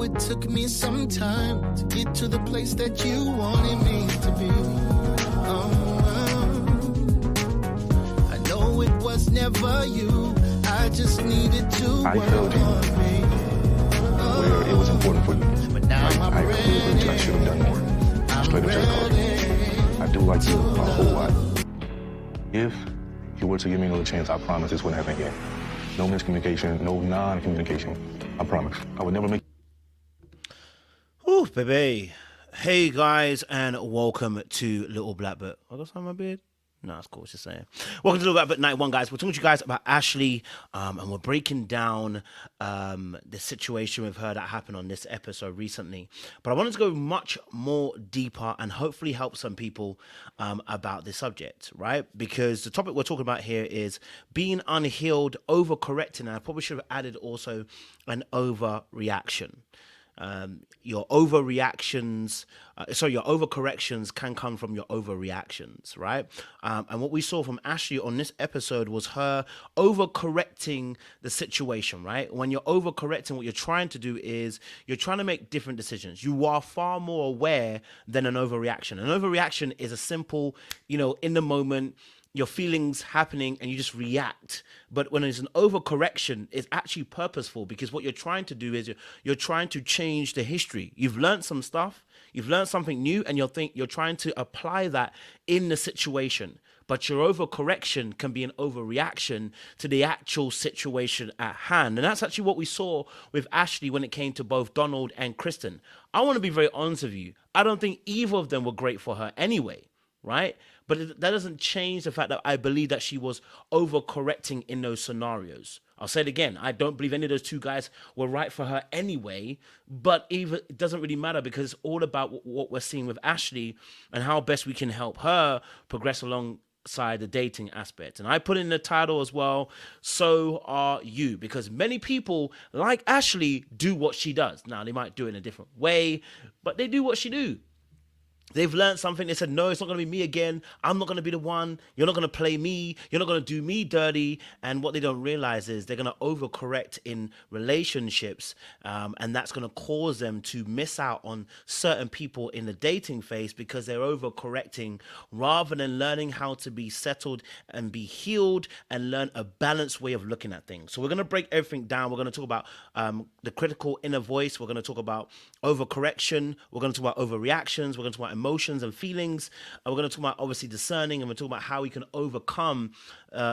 It took me some time to get to the place that you wanted me to be. I know it was never you. I just needed to work on me. it was important for you. But now I'm I completely agree with you. I should have done more. Straight up to the code. I do like you a whole lot. If you were to give me another chance, I promise this wouldn't happen again. No miscommunication, no non-communication. I promise. I would never make... Ooh, baby. Hey, guys, and welcome to Little Black Book. I got something on my beard? No, it's cool. It's just saying. Welcome to Little Black Book Night 1, guys. We're talking to you guys about Ashely, and we're breaking down the situation with her that happened on this episode recently. But I wanted to go much more deeper and hopefully help some people about this subject, right? Because the topic we're talking about here is being unhealed, overcorrecting, and I probably should have added also an overreaction. Your overreactions, your overcorrections can come from your overreactions, right? And what we saw from Ashely on this episode was her overcorrecting the situation, right? When you're overcorrecting, what you're trying to do is you're trying to make different decisions. You are far more aware than an overreaction. An overreaction is a simple, in the moment, your feelings happening and you just react. But when it's an overcorrection, it's actually purposeful, because what you're trying to do is you're trying to change the history. You've learned some stuff, you've learned something new, and you're trying to apply that in the situation. But your overcorrection can be an overreaction to the actual situation at hand. And that's actually what we saw with Ashely when it came to both Donald and Kristen. I want to be very honest with you. I don't think either of them were great for her anyway, right? But that doesn't change the fact that I believe that she was overcorrecting in those scenarios. I'll say it again. I don't believe any of those two guys were right for her anyway, but it doesn't really matter, because it's all about what we're seeing with Ashely and how best we can help her progress alongside the dating aspect. And I put in the title as well, so are you, because many people like Ashely do what she does. Now, they might do it in a different way, but they do what she do. They've learned something. They said, no, it's not going to be me again. I'm not going to be the one. You're not going to play me. You're not going to do me dirty. And what they don't realize is they're going to overcorrect in relationships. And that's going to cause them to miss out on certain people in the dating phase, because they're overcorrecting rather than learning how to be settled and be healed and learn a balanced way of looking at things. So we're going to break everything down. We're going to talk about the critical inner voice. We're going to talk about overcorrection. We're going to talk about overreactions. We're going to talk about emotions and feelings. And we're going to talk about obviously discerning, and we're talking about how we can overcome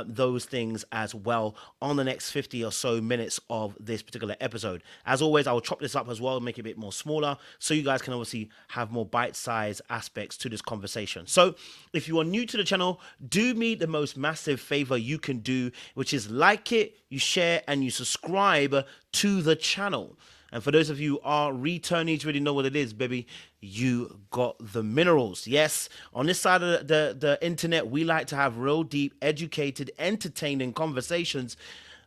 those things as well on the next 50 or so minutes of this particular episode. As always, I will chop this up as well, make it a bit more smaller, so you guys can obviously have more bite-sized aspects to this conversation. So if you are new to the channel, do me the most massive favor you can do, which is like it, you share, and you subscribe to the channel. And for those of you who are returnees, you already know what it is, baby. You got the minerals. Yes, on this side of the internet, we like to have real deep, educated, entertaining conversations.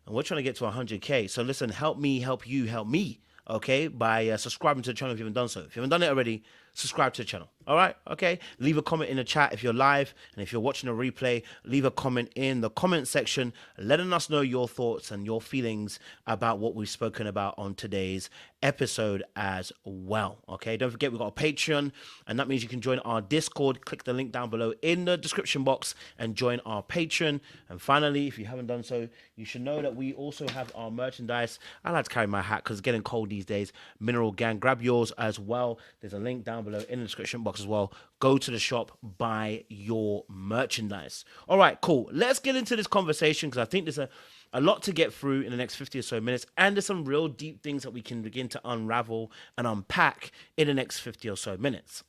And we're trying to get to 100K. So listen, help me, help you, help me, okay? By subscribing to the channel if you haven't done so. If you haven't done it already, subscribe to the channel. All right, okay? Leave a comment in the chat if you're live, and if you're watching a replay, leave a comment in the comment section letting us know your thoughts and your feelings about what we've spoken about on today's episode as well, okay? Don't forget, we've got a Patreon, and that means you can join our Discord. Click the link down below in the description box and join our Patreon. And finally, if you haven't done so, you should know that we also have our merchandise. I like to carry my hat because it's getting cold these days. Mineral Gang, grab yours as well. There's a link down below in the description box as well. Go to the shop, buy your merchandise. All right, cool. Let's get into this conversation, because I think there's a lot to get through in the next 50 or so minutes, and there's some real deep things that we can begin to unravel and unpack in the next 50 or so minutes.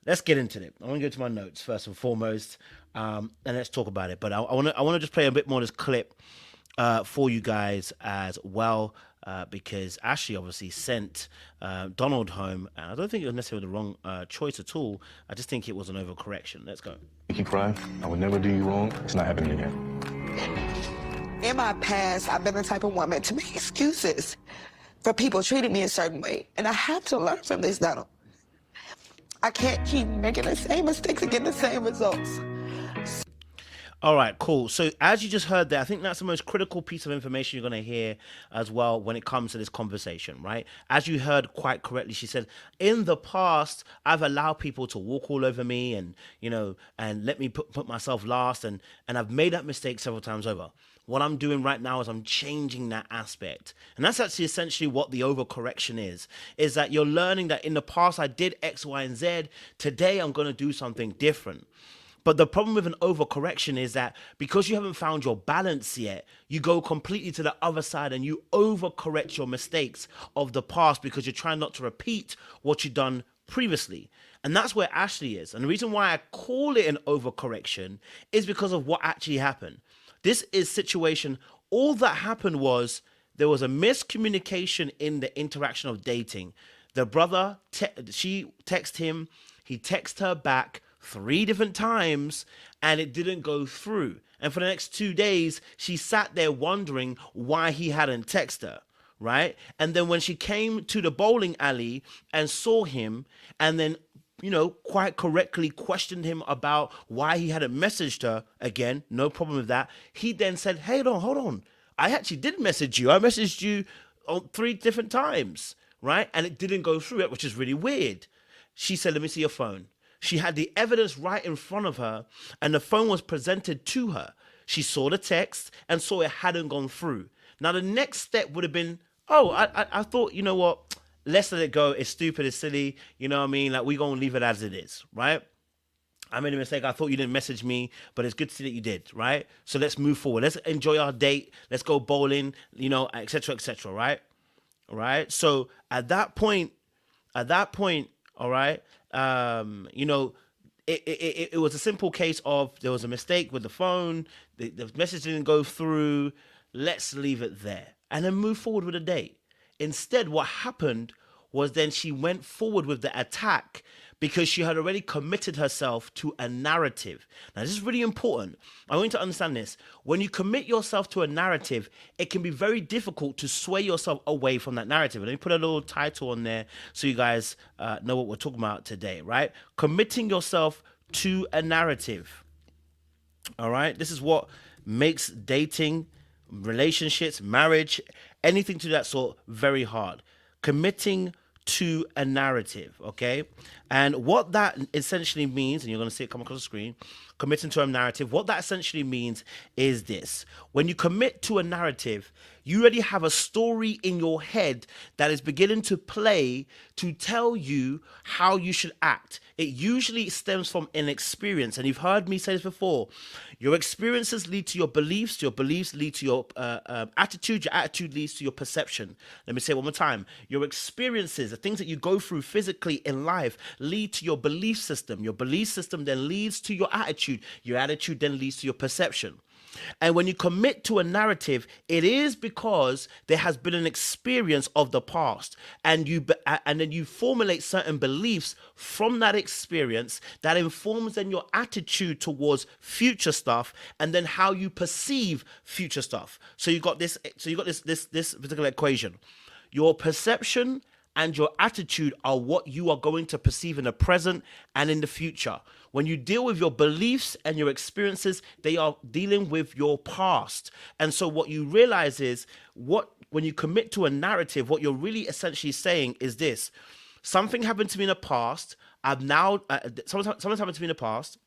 Let's get into it. I want to go to my notes first and foremost, and let's talk about it. But I want to just play a bit more of this clip for you guys as well. Because Ashely obviously sent Donald home, and I don't think it was necessarily the wrong choice at all. I just think it was an overcorrection. Let's go. Make you cry. I would never do you wrong. It's not happening again. In my past, I've been the type of woman to make excuses for people treating me a certain way. And I have to learn from this, Donald. I can't keep making the same mistakes and getting the same results. All right, cool. So as you just heard there, I think that's the most critical piece of information you're going to hear as well when it comes to this conversation, right? As you heard quite correctly, she said, in the past, I've allowed people to walk all over me and, and let me put myself last, and I've made that mistake several times over. what I'm doing right now is I'm changing that aspect. And that's actually essentially what the overcorrection is that you're learning that in the past I did X, Y, and Z. Today I'm going to do something different. But the problem with an overcorrection is that because you haven't found your balance yet, you go completely to the other side and you overcorrect your mistakes of the past because you're trying not to repeat what you've done previously. And that's where Ashely is. And the reason why I call it an overcorrection is because of what actually happened. This is situation. All that happened was there was a miscommunication in the interaction of dating. The brother, she texted him, he texted her back 3 different times, and it didn't go through. And for the next 2 days, she sat there wondering why he hadn't texted her, right? And then when she came to the bowling alley and saw him, and then, you know, quite correctly questioned him about why he hadn't messaged her, again, no problem with that. He then said, hey, hold on. I actually did message you. I messaged you on 3 different times, right? And it didn't go through it, which is really weird. She said, let me see your phone. She had the evidence right in front of her, and the phone was presented to her. She saw the text and saw it hadn't gone through. Now, the next step would have been, oh, I thought, you know what? Let's let it go. It's stupid. It's silly. You know what I mean? Like, we're going to leave it as it is, right? I made a mistake. I thought you didn't message me, but it's good to see that you did, right? So let's move forward. Let's enjoy our date. Let's go bowling, you know, et cetera, right? All right. So at that point, all right, you know, it was a simple case of there was a mistake with the phone. The message didn't go through. Let's leave it there and then move forward with a date. Instead, what happened was then she went forward with the attack because she had already committed herself to a narrative. Now, this is really important. I want you to understand this. When you commit yourself to a narrative, it can be very difficult to sway yourself away from that narrative. Let me put a little title on there so you guys know what we're talking about today, right? Committing yourself to a narrative. All right? This is what makes dating, relationships, marriage, anything to that sort very hard. Committing to a narrative, okay? And what that essentially means, and you're going to see it come across the screen, committing to a narrative, what that essentially means is this. When you commit to a narrative, you already have a story in your head that is beginning to play to tell you how you should act. It usually stems from an experience, and you've heard me say this before. Your experiences lead to your beliefs lead to your attitude leads to your perception. Let me say it one more time. Your experiences, the things that you go through physically in life, lead to your belief system. Your belief system then leads to your attitude then leads to your perception. And when you commit to a narrative, it is because there has been an experience of the past, and then you formulate certain beliefs from that experience that informs then your attitude towards future stuff, and then how you perceive future stuff. So you got this particular equation. Your perception and your attitude are what you are going to perceive in the present and in the future. When you deal with your beliefs and your experiences, they are dealing with your past. And so what you realize is when you commit to a narrative, what you're really essentially saying is this: something happened to me in the past. Something's happened to me in the past.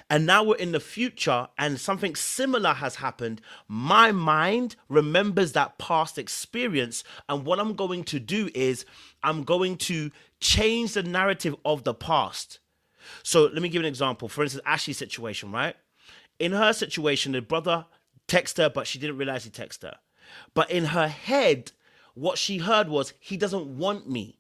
And now we're in the future and something similar has happened. My mind remembers that past experience. And what I'm going to do is I'm going to change the narrative of the past. So let me give an example. For instance, Ashely's situation, right? In her situation, the brother texted her, but she didn't realize he texted her. But in her head, what she heard was, he doesn't want me.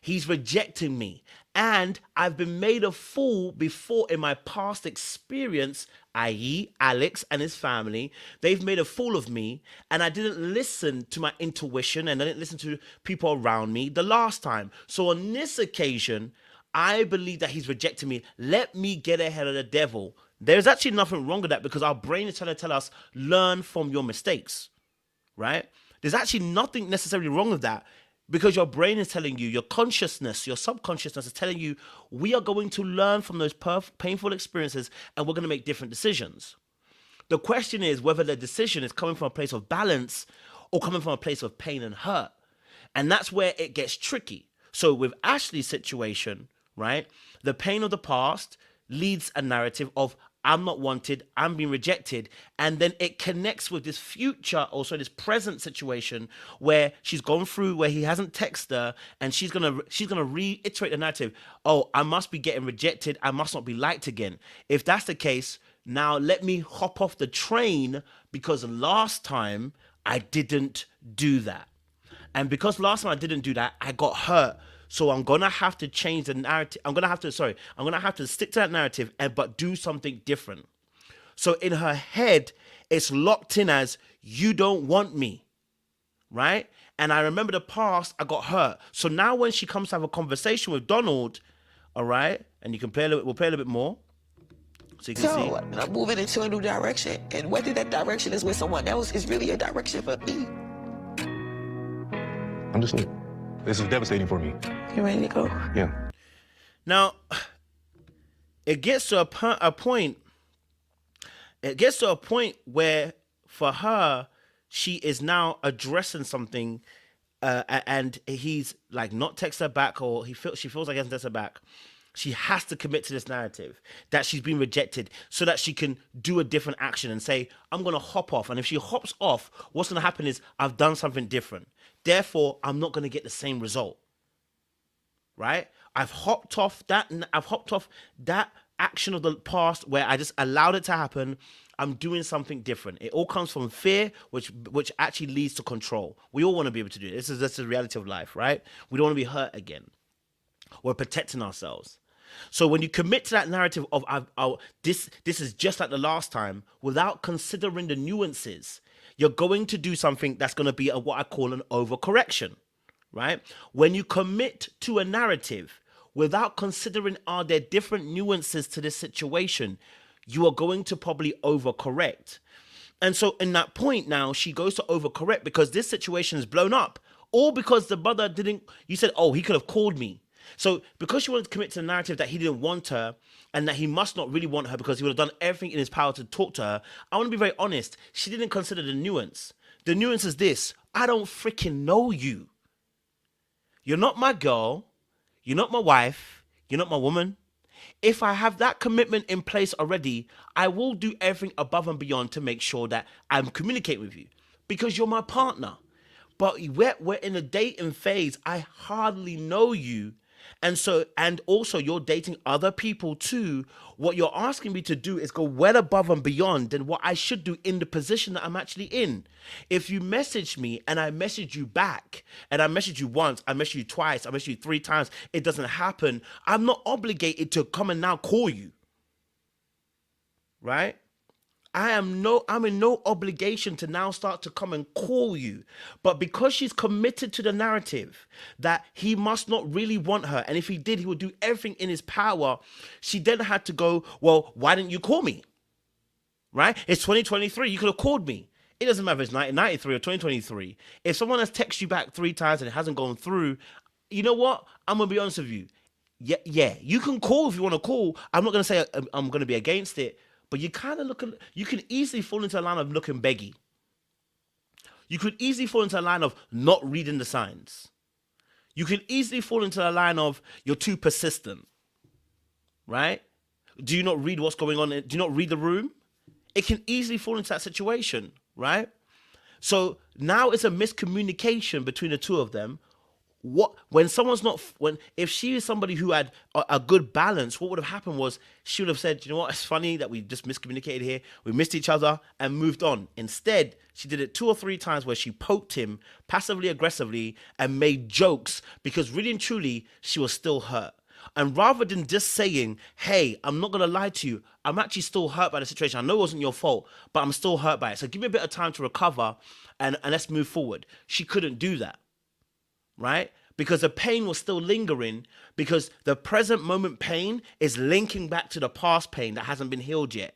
He's rejecting me. And I've been made a fool before in my past experience, i.e. Alex and his family. They've made a fool of me, and I didn't listen to my intuition, and I didn't listen to people around me the last time. So on this occasion, I believe that he's rejecting me. Let me get ahead of the devil. There's actually nothing wrong with that, because our brain is trying to tell us, learn from your mistakes, right? There's actually nothing necessarily wrong with that. Because your brain is telling you, your consciousness, your subconsciousness is telling you, we are going to learn from those painful experiences and we're going to make different decisions. The question is whether the decision is coming from a place of balance or coming from a place of pain and hurt. And that's where it gets tricky. So with Ashely's situation, right, the pain of the past leads a narrative of, I'm not wanted, I'm being rejected. And then it connects with this future, also this present situation where she's gone through where he hasn't texted her, and she's gonna reiterate the narrative. Oh, I must be getting rejected, I must not be liked again. If that's the case, now let me hop off the train because last time I didn't do that. And because last time I didn't do that, I got hurt. So I'm gonna have to change the narrative. I'm gonna have to stick to that narrative but do something different. So in her head, it's locked in as you don't want me, right? And I remember the past, I got hurt. So now when she comes to have a conversation with Donald, all right, and you can we'll play a little bit more. So you can see. I'm moving into a new direction, and whether that direction is with someone else is really a direction for me. Understood. This is devastating for me. You ready to go? Yeah. Now, it gets to a point. It gets to a point where, for her, she is now addressing something, and he's like not text her back, or she feels like he hasn't texted her back. She has to commit to this narrative that she's been rejected so that she can do a different action and say, I'm going to hop off. And if she hops off, what's going to happen is I've done something different. Therefore, I'm not going to get the same result. Right? I've hopped off that action of the past where I just allowed it to happen. I'm doing something different. It all comes from fear, which actually leads to control. We all want to be able to do it. This is the reality of life, right? We don't want to be hurt again. We're protecting ourselves. So when you commit to that narrative of this is just like the last time, without considering the nuances, you're going to do something that's going to be what I call an overcorrection, right? When you commit to a narrative without considering are there different nuances to this situation, you are going to probably overcorrect. And so in that point now, she goes to overcorrect because this situation is blown up. All because the brother you said, oh, he could have called me. So because she wanted to commit to the narrative that he didn't want her and that he must not really want her because he would have done everything in his power to talk to her, I want to be very honest. She didn't consider the nuance. The nuance is this: I don't freaking know you. You're not my girl. You're not my wife. You're not my woman. If I have that commitment in place already, I will do everything above and beyond to make sure that I'm communicating with you because you're my partner. But we're in a dating phase. I hardly know you. And also you're dating other people too. What you're asking me to do is go well above and beyond than what I should do in the position that I'm actually in. If you message me and I message you back, and I message you once, I message you twice, I message you 3 times, it doesn't happen, I'm not obligated to come and now call you. Right? I'm in no obligation to now start to come and call you. But because she's committed to the narrative that he must not really want her, and if he did, he would do everything in his power, she then had to go, well, why didn't you call me? Right? It's 2023. You could have called me. It doesn't matter if it's 1993 or 2023. If someone has texted you back 3 times and it hasn't gone through, you know what? I'm going to be honest with you. Yeah, you can call if you want to call. I'm not going to say I'm going to be against it. But you kind of you can easily fall into a line of looking beggy. You could easily fall into a line of not reading the signs. You can easily fall into a line of you're too persistent, right? Do you not read what's going on? Do you not read the room? It can easily fall into that situation, right? So now it's a miscommunication between the two of them. If she is somebody who had a good balance, what would have happened was she would have said, you know what, it's funny that we just miscommunicated here. We missed each other and moved on. Instead, she did it 2 or 3 times where she poked him passively, aggressively and made jokes because really and truly, she was still hurt. And rather than just saying, hey, I'm not going to lie to you, I'm actually still hurt by the situation. I know it wasn't your fault, but I'm still hurt by it. So give me a bit of time to recover and let's move forward. She couldn't do that. Right? Because the pain was still lingering because the present moment pain is linking back to the past pain that hasn't been healed yet.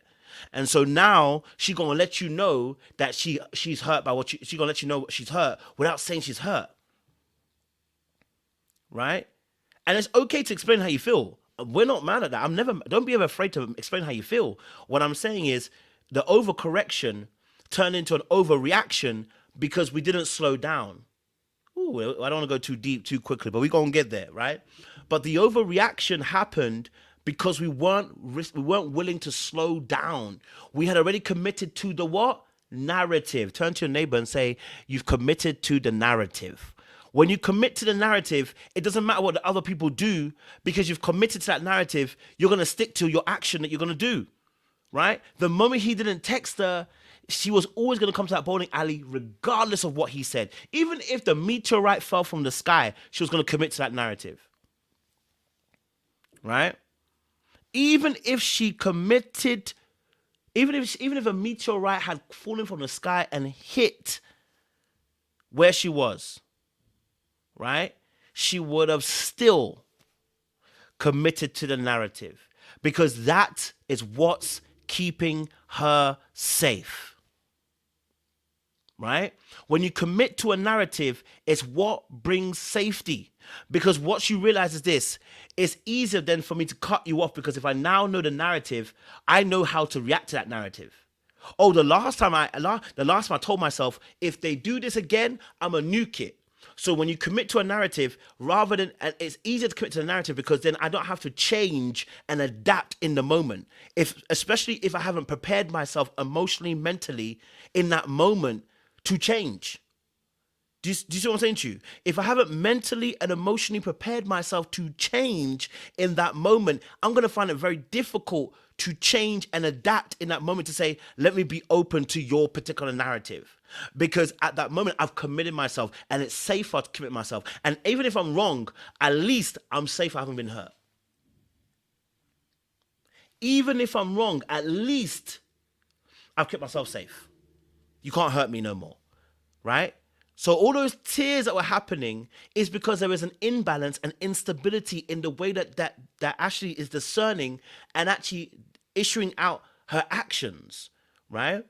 And so now she's going to let you know that she's hurt by she's going to let you know what she's hurt without saying she's hurt. Right? And it's okay to explain how you feel. We're not mad at that. Don't be ever afraid to explain how you feel. What I'm saying is the overcorrection turned into an overreaction because we didn't slow down. Ooh, I don't want to go too deep too quickly, but we're going to get there, right? But the overreaction happened because we weren't willing to slow down. We had already committed to the what? Narrative. Turn to your neighbor and say, you've committed to the narrative. When you commit to the narrative, it doesn't matter what the other people do, because you've committed to that narrative. You're going to stick to your action that you're going to do, right? The moment he didn't text her, she was always going to come to that bowling alley regardless of what he said. Even if the meteorite fell from the sky, she was going to commit to that narrative, right? Even if she committed, even if a meteorite had fallen from the sky and hit where she was, right? She would have still committed to the narrative, because that is what's keeping her safe. Right? When you commit to a narrative, it's what brings safety. Because what you realize is this: it's easier then for me to cut you off, because if I now know the narrative, I know how to react to that narrative. Oh, the last time I told myself, if they do this again, I'm a nuke it. So when you commit to a narrative, it's easier to commit to the narrative, because then I don't have to change and adapt in the moment. Especially if I haven't prepared myself emotionally, mentally in that moment to change. Do you see what I'm saying to you? If I haven't mentally and emotionally prepared myself to change in that moment, I'm going to find it very difficult to change and adapt in that moment to say, let me be open to your particular narrative. Because at that moment, I've committed myself, and it's safer to commit myself. And even if I'm wrong, at least I'm safe. I haven't been hurt. Even if I'm wrong, at least I've kept myself safe. You can't hurt me no more, right? So all those tears that were happening is because there is an imbalance and instability in the way that Ashely is discerning and actually issuing out her actions, right?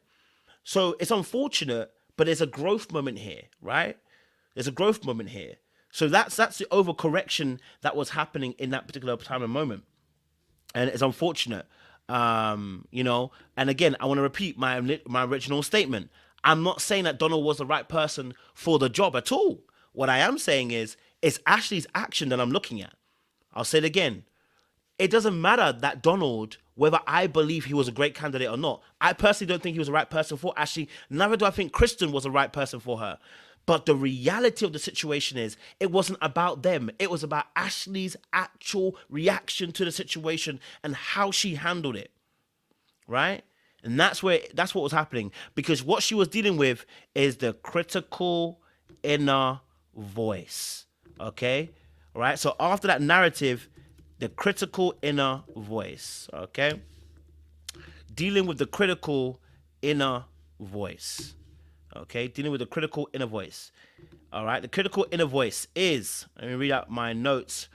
So it's unfortunate, but there's a growth moment here, right? There's a growth moment here. So that's the overcorrection that was happening in that particular time and moment. And it's unfortunate, you know. And again, I want to repeat my original statement. I'm not saying that Donald was the right person for the job at all. What I am saying is, it's Ashley's action that I'm looking at. I'll say it again. It doesn't matter that Donald, whether I believe he was a great candidate or not. I personally don't think he was the right person for Ashley. Neither do I think Kristen was the right person for her. But the reality of the situation is, it wasn't about them. It was about Ashley's actual reaction to the situation and how she handled it, right? And that's what was happening, because what she was dealing with is the critical inner voice. Okay? All right? So after that narrative, the critical inner voice. Okay? Dealing with the critical inner voice. Okay? Dealing with the critical inner voice. All right? The critical inner voice is, let me read out my notes.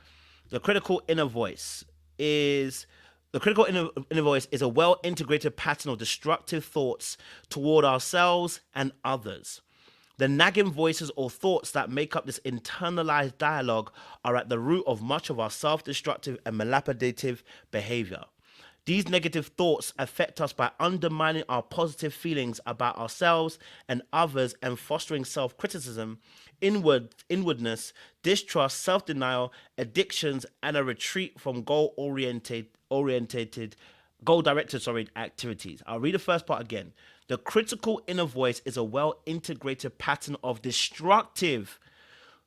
The critical inner voice is... The critical inner voice is a well-integrated pattern of destructive thoughts toward ourselves and others. The nagging voices or thoughts that make up this internalized dialogue are at the root of much of our self-destructive and malapedative behavior. These negative thoughts affect us by undermining our positive feelings about ourselves and others and fostering self-criticism, inwardness, distrust, self-denial, addictions, and a retreat from goal-directed activities. I'll read the first part again. The critical inner voice is a well-integrated pattern of destructive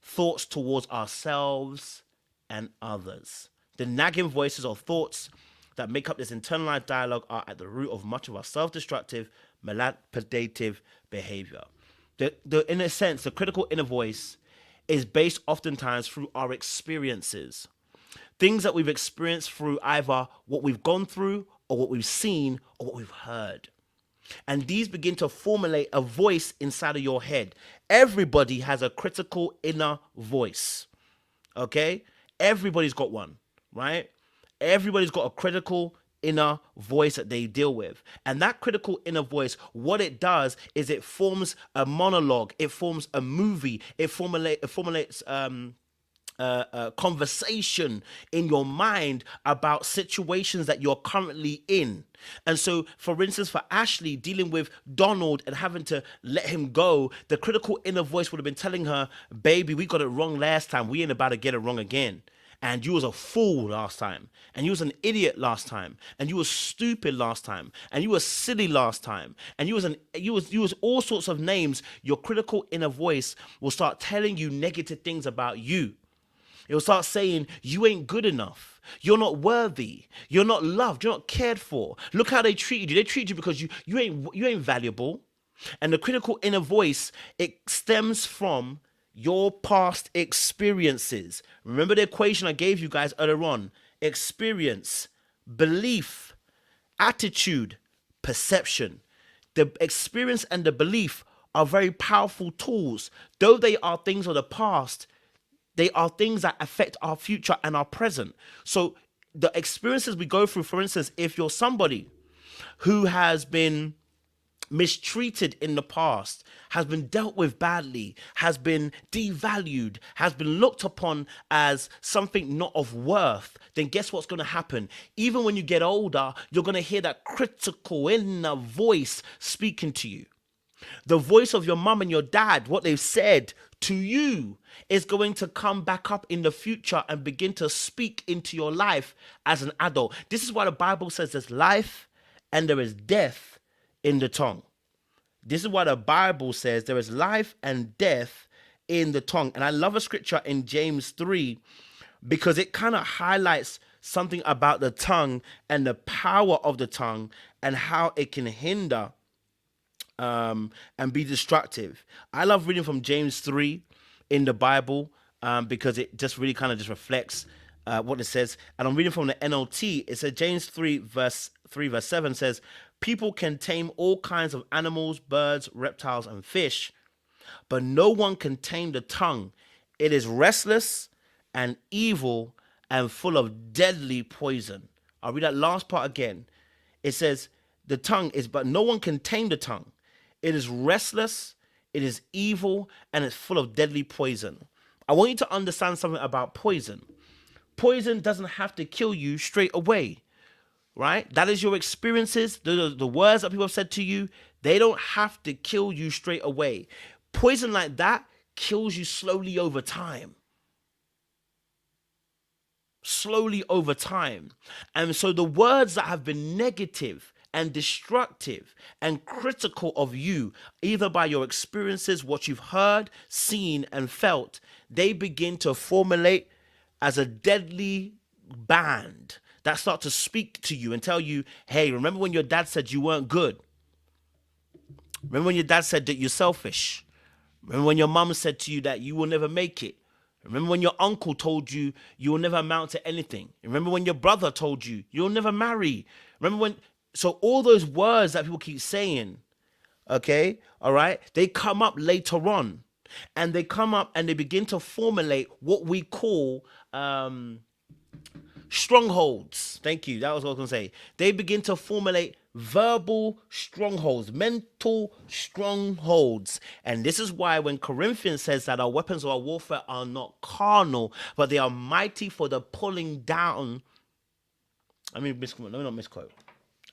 thoughts towards ourselves and others. The nagging voices or thoughts that make up this internalized dialogue are at the root of much of our self-destructive, malapedative behavior. In a sense, the critical inner voice is based oftentimes through our experiences. Things that we've experienced through either what we've gone through or what we've seen or what we've heard. And these begin to formulate a voice inside of your head. Everybody has a critical inner voice. Okay? Everybody's got one, right? Everybody's got a critical inner voice that they deal with. And that critical inner voice, what it does is it forms a monologue. It forms a movie. It formulates conversation in your mind about situations that you're currently in. And so, for instance, for Ashely dealing with Donald and having to let him go, the critical inner voice would have been telling her, baby, we got it wrong last time. We ain't about to get it wrong again. and you was a fool last time, and you was an idiot last time, and you was stupid last time, and you was silly last time, and you was all sorts of names, your critical inner voice will start telling you negative things about you. It will start saying you ain't good enough. You're not worthy. You're not loved. You're not cared for. Look how they treated you. They treat you because you ain't valuable. And the critical inner voice, it stems from your past experiences. Remember the equation I gave you guys earlier on. Experience, belief, attitude, perception. The experience and the belief are very powerful tools. Though they are things of the past, they are things that affect our future and our present. So the experiences we go through, for instance, if you're somebody who has been mistreated in the past, has been dealt with badly, has been devalued, has been looked upon as something not of worth, then guess what's going to happen? Even when you get older, you're going to hear that critical inner voice speaking to you. The voice of your mum and your dad, what they've said to you, is going to come back up in the future and begin to speak into your life as an adult. This is why the Bible says there's life and there is death in the tongue. This is why the Bible says there is life and death in the tongue. And I love a scripture in James 3 because it kind of highlights something about the tongue and the power of the tongue and how it can hinder and be destructive. I love reading from James 3 in the Bible because it just really kind of just reflects what it says. And I'm reading from the NLT. It says James 3 verse 7 says, people can tame all kinds of animals, birds, reptiles, and fish, but no one can tame the tongue. It is restless and evil and full of deadly poison. I'll read that last part again. It says, the tongue is, but no one can tame the tongue. It is restless, it is evil, and it's full of deadly poison. I want you to understand something about poison. Poison doesn't have to kill you straight away, right? That is your experiences, the words that people have said to you. They don't have to kill you straight away. Poison like that kills you slowly over time. Slowly over time. And so the words that have been negative and destructive and critical of you, either by your experiences, what you've heard, seen, and felt, they begin to formulate as a deadly band that start to speak to you and tell you, hey, remember when your dad said you weren't good? Remember when your dad said that you're selfish? Remember when your mom said to you that you will never make it? Remember when your uncle told you you will never amount to anything? Remember when your brother told you you'll never marry? Remember when... So all those words that people keep saying, okay, all right, they come up later on. And they come up and they begin to formulate what we call strongholds. Thank you. That was what I was going to say. They begin to formulate verbal strongholds, mental strongholds. And this is why when Corinthians says that our weapons of our warfare are not carnal, but they are mighty for the pulling down. Let me not misquote.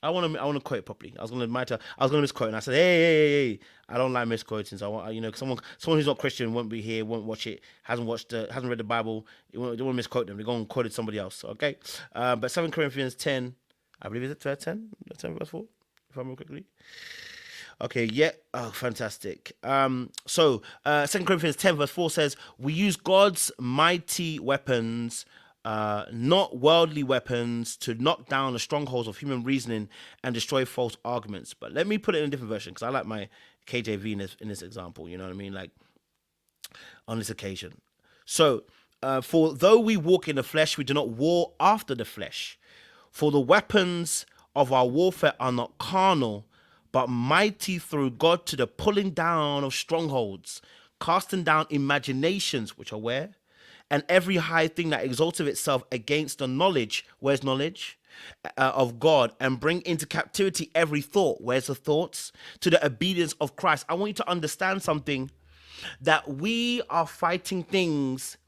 I want to quote it properly. I was going to misquote, and I said, hey, I don't like misquoting. So I want, someone who's not Christian won't be here, won't watch it, hasn't read the Bible. They want to misquote them. They're going to quote somebody else. Okay, but 2 Corinthians 10, I believe it's 10 verse 4, if I remember quickly. Okay, yeah. Oh, fantastic. So 2 Corinthians 10 verse 4 says, we use God's mighty weapons, not worldly weapons, to knock down the strongholds of human reasoning and destroy false arguments. But let me put it in a different version, because I like my KJV in this example, you know what I mean? Like, on this occasion. So, for though we walk in the flesh, we do not war after the flesh. For the weapons of our warfare are not carnal, but mighty through God to the pulling down of strongholds, casting down imaginations, which are where? And every high thing that exalteth itself against the knowledge, where's knowledge? Of God, and bring into captivity every thought, where's the thoughts? To the obedience of Christ. I want you to understand something, that we are fighting things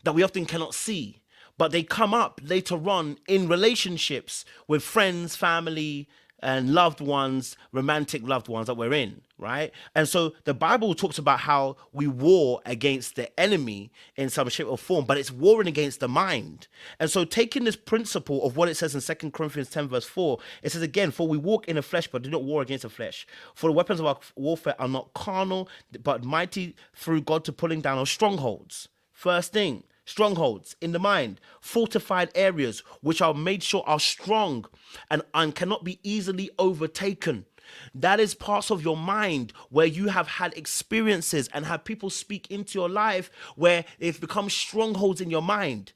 that we often cannot see, but they come up later on in relationships with friends, family, and loved ones, romantic loved ones that we're in, right? And so the Bible talks about how we war against the enemy in some shape or form, but it's warring against the mind. And so taking this principle of what it says in 2 Corinthians 10 verse 4, it says again, for we walk in the flesh, but do not war against the flesh. For the weapons of our warfare are not carnal, but mighty through God to pulling down of strongholds. First thing, strongholds in the mind, fortified areas which are made sure are strong and cannot be easily overtaken. That is parts of your mind where you have had experiences and had people speak into your life where it's become strongholds in your mind.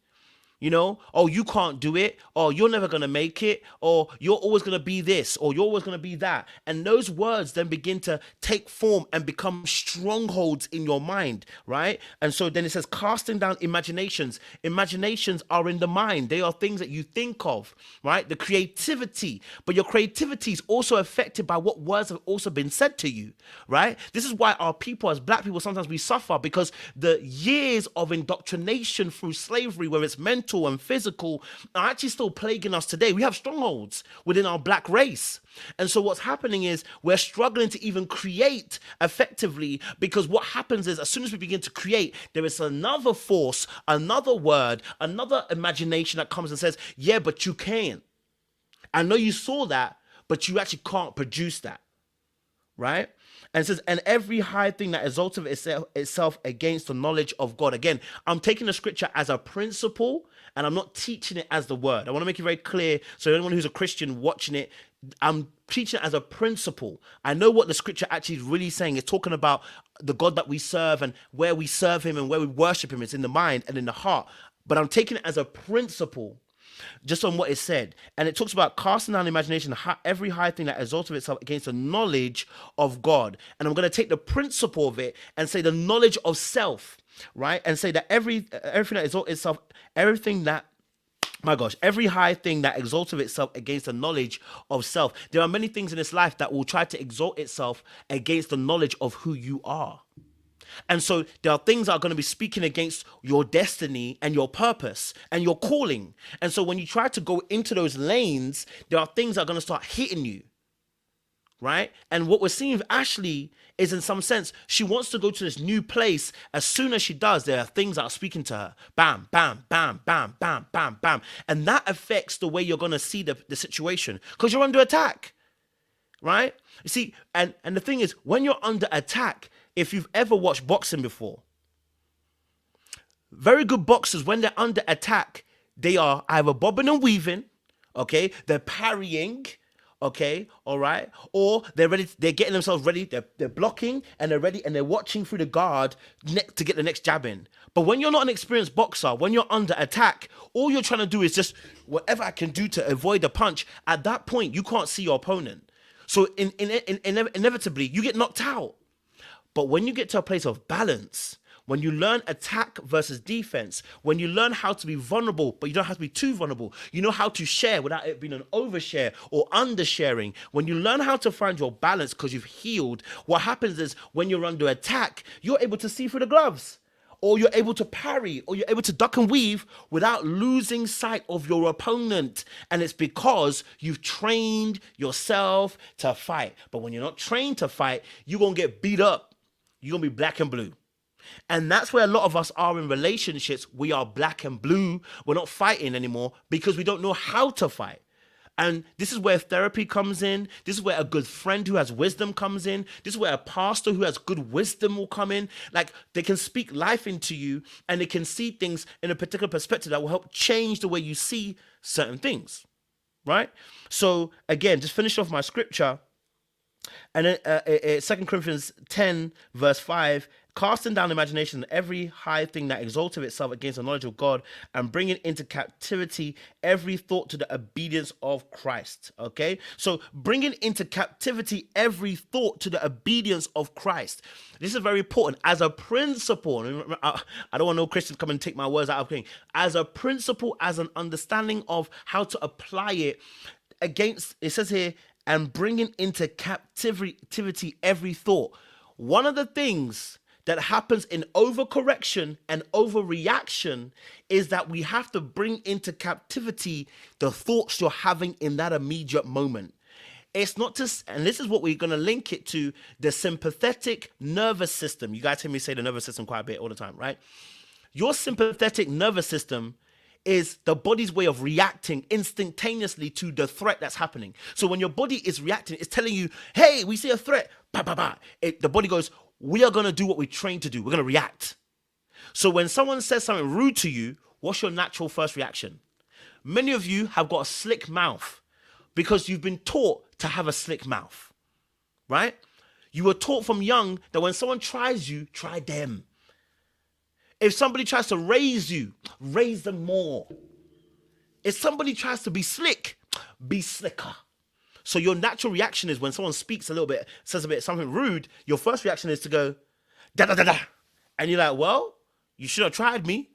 You know, oh, you can't do it, or you're never going to make it, or you're always going to be this, or you're always going to be that. And those words then begin to take form and become strongholds in your mind, right? And so then it says, casting down imaginations. Imaginations are in the mind. They are things that you think of, right? The creativity. But your creativity is also affected by what words have also been said to you, right? This is why our people, as black people, sometimes we suffer because the years of indoctrination through slavery, where it's mental and physical, are actually still plaguing us today. We have strongholds within our black race. And so what's happening is we're struggling to even create effectively, because what happens is as soon as we begin to create, there is another force, another word, another imagination that comes and says, yeah, but you can't. I know you saw that, but you actually can't produce that, right? And it says, and every high thing that exalteth itself against the knowledge of God. Again, I'm taking the scripture as a principle and I'm not teaching it as the word. I want to make it very clear. So anyone who's a Christian watching it, I'm teaching it as a principle. I know what the scripture actually is really saying. It's talking about the God that we serve and where we serve him and where we worship him. It's in the mind and in the heart. But I'm taking it as a principle, just on what it said. And it talks about casting down imagination, every high thing that exalts itself against the knowledge of God. And I'm going to take the principle of it and say the knowledge of self, right? And say that everything that exalts itself, every high thing that exalts itself against the knowledge of self. There are many things in this life that will try to exalt itself against the knowledge of who you are. And so there are things that are going to be speaking against your destiny and your purpose and your calling. And so when you try to go into those lanes, there are things that are going to start hitting you, right? And what we're seeing with Ashely is, in some sense, she wants to go to this new place. As soon as she does, there are things that are speaking to her. Bam, bam, bam, bam, bam, bam, bam. And that affects the way you're going to see the situation, because you're under attack, right? You see, and the thing is, when you're under attack, if you've ever watched boxing before, very good boxers, when they're under attack, they are either bobbing and weaving, okay? They're parrying, okay? All right? Or they're ready, they're getting themselves ready, they're blocking, and they're ready, and they're watching through the guard to get the next jab in. But when you're not an experienced boxer, when you're under attack, all you're trying to do is just whatever I can do to avoid the punch. At that point, you can't see your opponent. So inevitably, you get knocked out. But when you get to a place of balance, when you learn attack versus defense, when you learn how to be vulnerable, but you don't have to be too vulnerable, you know how to share without it being an overshare or undersharing. When you learn how to find your balance because you've healed, what happens is when you're under attack, you're able to see through the gloves, or you're able to parry, or you're able to duck and weave without losing sight of your opponent. And it's because you've trained yourself to fight. But when you're not trained to fight, you're going to get beat up. You're going to be black and blue. And that's where a lot of us are in relationships. We are black and blue. We're not fighting anymore because we don't know how to fight. And this is where therapy comes in. This is where a good friend who has wisdom comes in. This is where a pastor who has good wisdom will come in. Like, they can speak life into you and they can see things in a particular perspective that will help change the way you see certain things, right? So again, just finish off my scripture. And then 2 Corinthians 10 verse 5, casting down imagination and every high thing that exalteth itself against the knowledge of God, and bringing into captivity every thought to the obedience of Christ. Okay, so bringing into captivity every thought to the obedience of Christ. This is very important as a principle. I don't want no Christians to come and take my words out of king. As a principle, as an understanding of how to apply it against, it says here, and bringing into captivity every thought. One of the things that happens in overcorrection and overreaction is that we have to bring into captivity the thoughts you're having in that immediate moment. It's not to, and this is what we're going to link it to, the sympathetic nervous system. You guys hear me say the nervous system quite a bit all the time, right? Your sympathetic nervous system is the body's way of reacting instantaneously to the threat that's happening. So when your body is reacting, it's telling you, hey, we see a threat. Bah, bah, bah. The body goes, we are going to do what we're trained to do. We're going to react. So when someone says something rude to you, what's your natural first reaction? Many of you have got a slick mouth because you've been taught to have a slick mouth, right? You were taught from young that when someone tries you, try them. If somebody tries to raise you, raise them more. If somebody tries to be slick, be slicker. So your natural reaction is when someone speaks a little bit, says a bit something rude, your first reaction is to go, da da da da. And you're like, well, you should have tried me.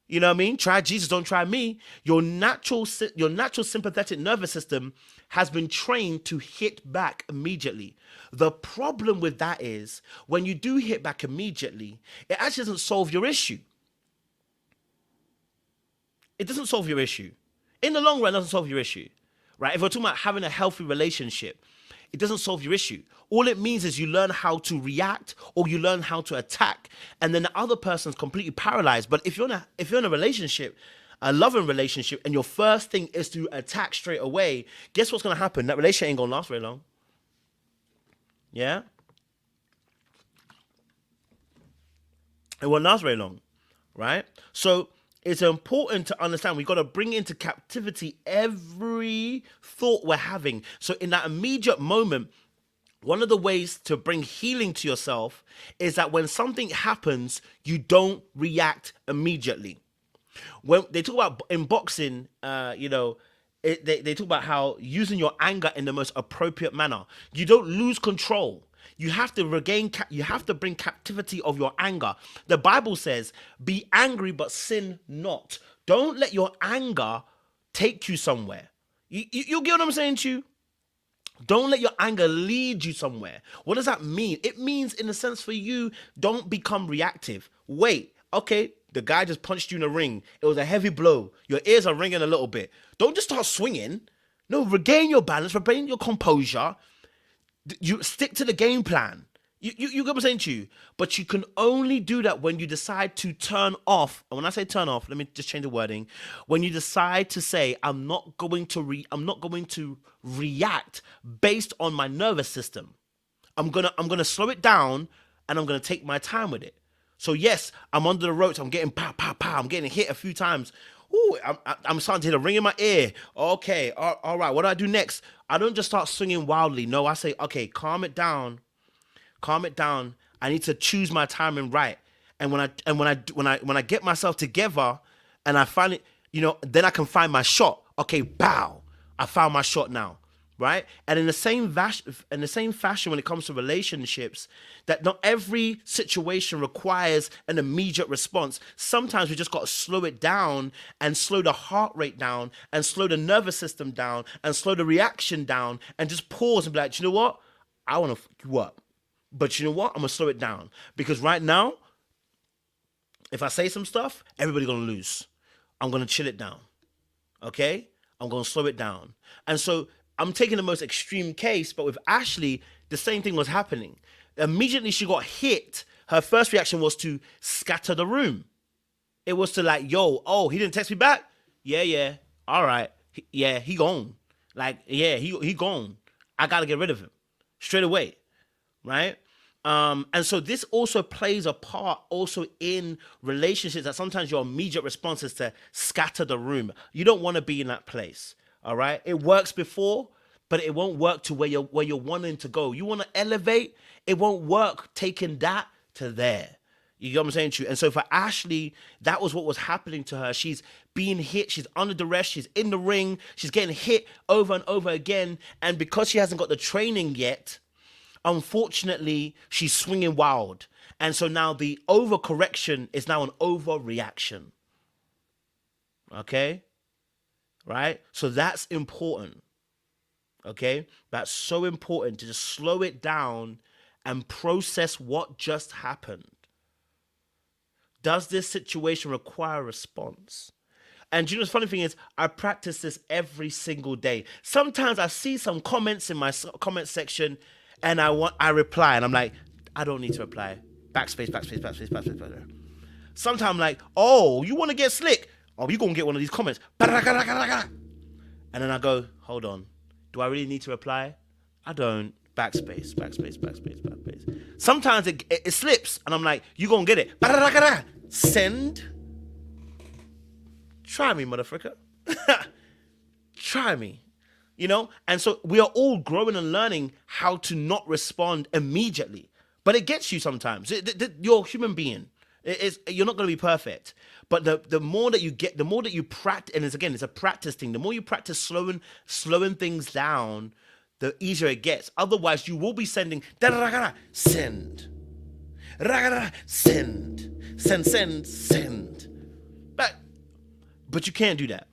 You know what I mean? Try Jesus, don't try me. Your natural sympathetic nervous system has been trained to hit back immediately. The problem with that is when you do hit back immediately, it actually doesn't solve your issue. It doesn't solve your issue. In the long run, it doesn't solve your issue, right? If we're talking about having a healthy relationship, it doesn't solve your issue. All it means is you learn how to react or you learn how to attack, and then the other person's completely paralyzed. But if you're in a relationship, a loving relationship, and your first thing is to attack straight away, guess what's going to happen? That relationship ain't going to last very long. Yeah? It won't last very long, right? So it's important to understand we've got to bring into captivity every thought we're having. So in that immediate moment, one of the ways to bring healing to yourself is that when something happens, you don't react immediately. When they talk about in boxing, they talk about how using your anger in the most appropriate manner. You don't lose control. You have to bring captivity of your anger. The Bible says, be angry, but sin not. Don't let your anger take you somewhere. You get what I'm saying to you? Don't let your anger lead you somewhere. What does that mean? It means, in a sense, for you, don't become reactive. Wait, okay, the guy just punched you in the ring. It was a heavy blow. Your ears are ringing a little bit. Don't just start swinging. No, regain your balance, regain your composure. You stick to the game plan. You get what I'm saying to you? But you can only do that when you decide to turn off. And when I say turn off, let me just change the wording. When you decide to say, I'm not going to react based on my nervous system. I'm gonna slow it down and I'm gonna take my time with it. So yes, I'm under the ropes. I'm getting pow, pow, pow. I'm getting hit a few times. Ooh, I'm starting to hear the ring in my ear. Okay, all right. What do I do next? I don't just start swinging wildly. No, I say, okay, calm it down. Calm it down. I need to choose my timing right. And when I get myself together and I find it, then I can find my shot. Okay, bow. I found my shot now. Right? And in the same fashion when it comes to relationships, that not every situation requires an immediate response. Sometimes we just got to slow it down and slow the heart rate down and slow the nervous system down and slow the reaction down and just pause and be like, you know what? I want to fuck you up. But you know what? I'm going to slow it down. Because right now, if I say some stuff, everybody's going to lose. I'm going to chill it down. Okay? I'm going to slow it down. And so I'm taking the most extreme case, but with Ashely, the same thing was happening. Immediately she got hit, her first reaction was to scatter the room. It was to like, yo, he didn't text me back? Yeah, all right. He gone. Like, yeah, he gone. I got to get rid of him straight away, right? And so this also plays a part also in relationships that sometimes your immediate response is to scatter the room. You don't want to be in that place. All right, it works before, but it won't work to where you're wanting to go. You want to elevate, it won't work taking that to there. You get what I'm saying to you? And so for Ashely, that was what was happening to her. She's being hit, she's under duress, she's in the ring, she's getting hit over and over again. And because she hasn't got the training yet, unfortunately, she's swinging wild. And so now the overcorrection is now an overreaction. Okay? Right? So that's important. Okay? That's so important to just slow it down and process what just happened. Does this situation require a response? And you know, the funny thing is, I practice this every single day. Sometimes I see some comments in my comment section, and I reply, and I'm like, I don't need to reply. Backspace, backspace, backspace, backspace, backspace. Sometimes I'm like, oh, you want to get slick? Oh, you gonna get one of these comments. And then I go, hold on. Do I really need to reply? I don't. Backspace, backspace, backspace, backspace. Sometimes it slips, and I'm like, you gonna get it. Send. Try me, motherfucker. Try me. You know? And so we are all growing and learning how to not respond immediately. But it gets you sometimes. You're a human being. You're not going to be perfect. But the more that you get, the more that you practice, and it's a practice thing. The more you practice slowing things down, the easier it gets. Otherwise, you will be sending send, send. But you can't do that.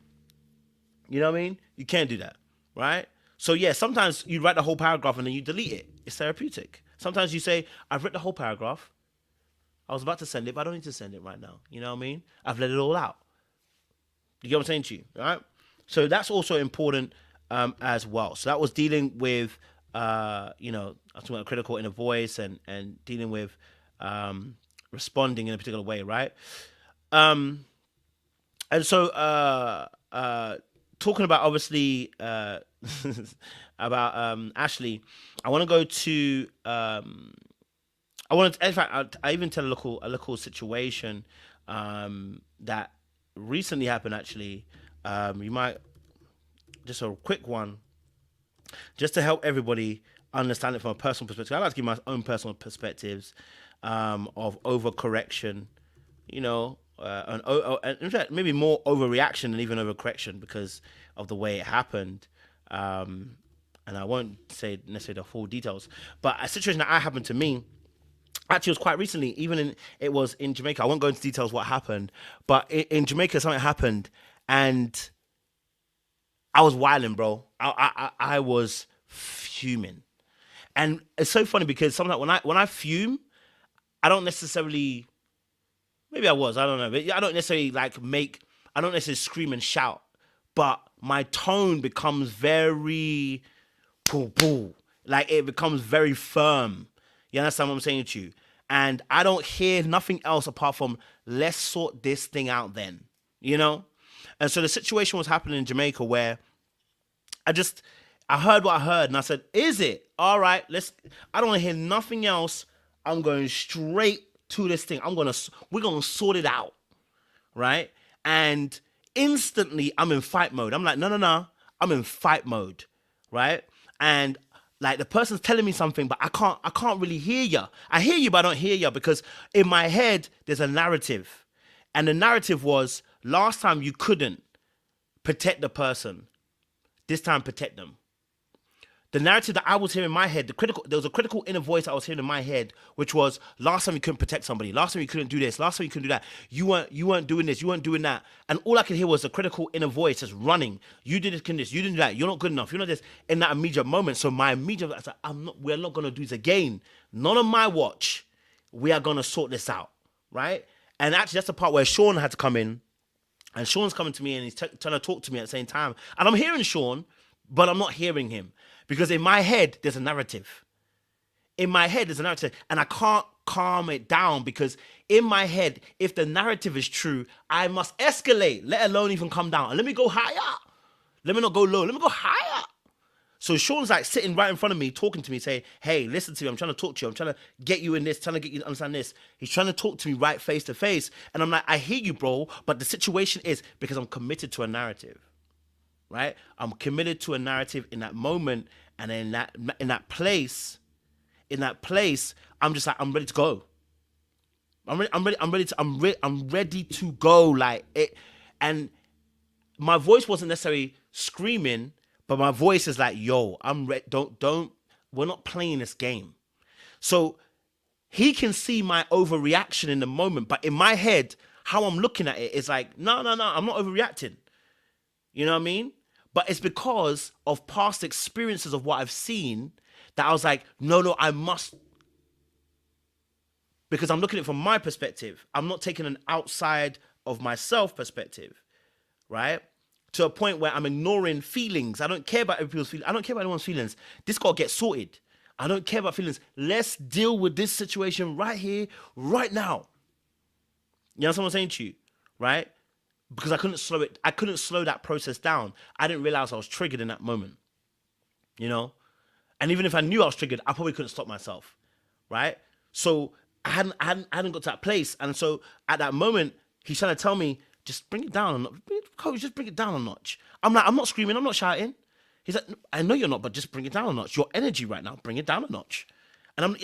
You know what I mean? You can't do that, right? So yeah, sometimes you write the whole paragraph and then you delete it. It's therapeutic. Sometimes you say, I've read the whole paragraph. I was about to send it, but I don't need to send it right now. You know what I mean? I've let it all out. You get what I'm saying to you, right? So that's also important as well. So that was dealing with, I was talking about critical inner voice and dealing with responding in a particular way, right? And so talking about, obviously, about Ashely, I want to go to... in fact, I even tell a local situation that recently happened. Actually, you might just a quick one, just to help everybody understand it from a personal perspective. I like to give my own personal perspectives of overcorrection. You know, and in fact, maybe more overreaction than even overcorrection because of the way it happened. And I won't say necessarily the full details, but a situation that happened to me. Actually, it was quite recently. It was in Jamaica. I won't go into details what happened, but in Jamaica, something happened, and I was wilding, bro. I was fuming, and it's so funny because sometimes when I fume, I don't necessarily. Maybe I was. I don't know. But I don't necessarily I don't necessarily scream and shout, but my tone becomes very, like it becomes very firm. You understand what I'm saying to you? And I don't hear nothing else apart from, let's sort this thing out then, you know? And so the situation was happening in Jamaica where I heard what I heard and I said, is it? All right, I don't want to hear nothing else. I'm going straight to this thing. We're going to sort it out, right? And instantly I'm in fight mode. I'm like, no. I'm in fight mode, right? And like the person's telling me something, but I can't really hear you. I hear you, but I don't hear you because in my head, there's a narrative. And the narrative was, last time you couldn't protect the person. This time, protect them. The narrative that I was hearing in my head, there was a critical inner voice I was hearing in my head, which was, last time you couldn't protect somebody. Last time you couldn't do this. Last time you couldn't do that. You weren't doing this. You weren't doing that. And all I could hear was a critical inner voice just running. You did this, you didn't do that. You're not good enough. You're not this. In that immediate moment. So my immediate, I said, we're not going to do this again. None on my watch. We are going to sort this out. Right? And actually, that's the part where Sean had to come in. And Sean's coming to me and he's trying to talk to me at the same time. And I'm hearing Sean, but I'm not hearing him. Because in my head, there's a narrative. And I can't calm it down because in my head, if the narrative is true, I must escalate, let alone even come down. And let me go higher. Let me not go low. Let me go higher. So Sean's like sitting right in front of me, talking to me, saying, hey, listen to me. I'm trying to talk to you. I'm trying to get you in this, trying to get you to understand this. He's trying to talk to me right face to face. And I'm like, I hear you, bro. But the situation is because I'm committed to a narrative. Right? I'm committed to a narrative in that moment, and in that place, I'm just like, I'm ready to go. I'm ready to go. Like it, and my voice wasn't necessarily screaming, but my voice is like, yo, I'm ready. We're not playing this game. So he can see my overreaction in the moment, but in my head, how I'm looking at it is like, no, I'm not overreacting. You know what I mean? But it's because of past experiences of what I've seen that I was like, no, I must. Because I'm looking at it from my perspective. I'm not taking an outside of myself perspective, right? To a point where I'm ignoring feelings. I don't care about other people's feelings. I don't care about anyone's feelings. This got to get sorted. I don't care about feelings. Let's deal with this situation right here, right now. You know what I'm saying to you, right? Because I couldn't slow that process down. I didn't realize I was triggered in that moment, you know? And even if I knew I was triggered, I probably couldn't stop myself, right? So I hadn't got to that place. And so at that moment, he's trying to tell me, just bring it down a notch. Coach, just bring it down a notch. I'm like, I'm not screaming, I'm not shouting. He's like, I know you're not, but just bring it down a notch. Your energy right now, bring it down a notch. And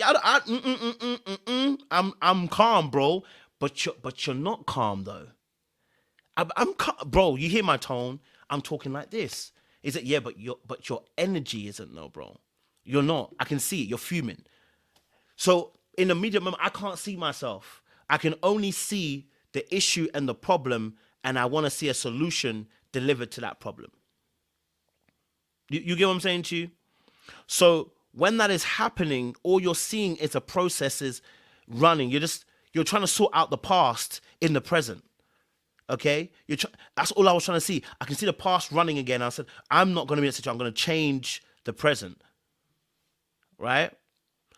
I'm calm, bro. But you're not calm though. I'm calm, bro. You hear my tone? I'm talking like this. Is it? Yeah, but your energy isn't, no, bro. You're not. I can see it. You're fuming. So in the immediate moment, I can't see myself. I can only see the issue and the problem, and I want to see a solution delivered to that problem. You get what I'm saying to you? So when that is happening, all you're seeing is the processes running. You're trying to sort out the past in the present. Okay? That's all I was trying to see. I can see the past running again. I said, I'm not going to be in that situation. I'm going to change the present. Right?